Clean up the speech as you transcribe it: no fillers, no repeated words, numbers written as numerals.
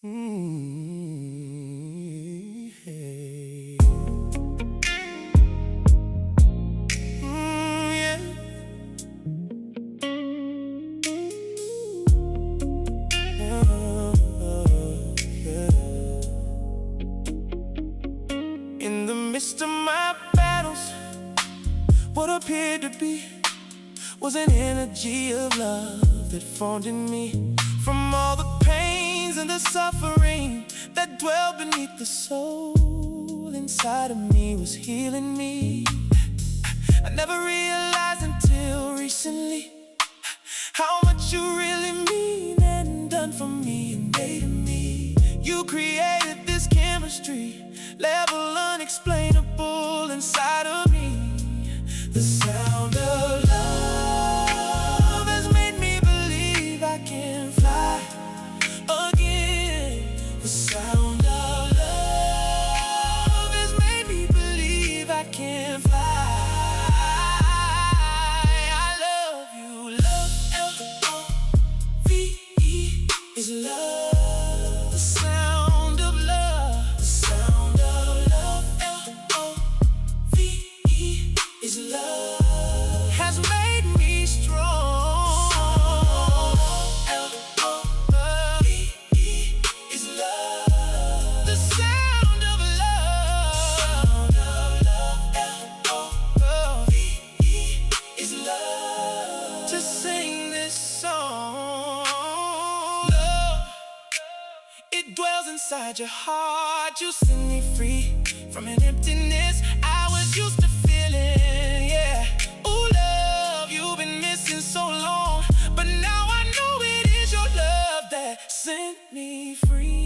Hey. Yeah. Yeah. In the midst of my battles, what appeared to be was an energy of love that formed in me. From all the pains and the suffering that dwelled beneath the soul, inside of me was healing me. I never realized until recently how much you really mean and done for me and made of me. You created this chemistry, level unexplainable inside of me. The sound of love has made me believe I can fly again. The sound of love has made me believe I can fly. I love you. Love, L-O-V-E is love. The sound of love. The sound of love, L-O-V-E is love. Has made me strong. L-O-V-E is love. The sound of love. L-O-V-E is love. To sing this song, love, it dwells inside your heart. You set me free from an emptiness I was used to feeling, yeah. Ooh, love, you've been missing so long, but now I know it is your love that set me free.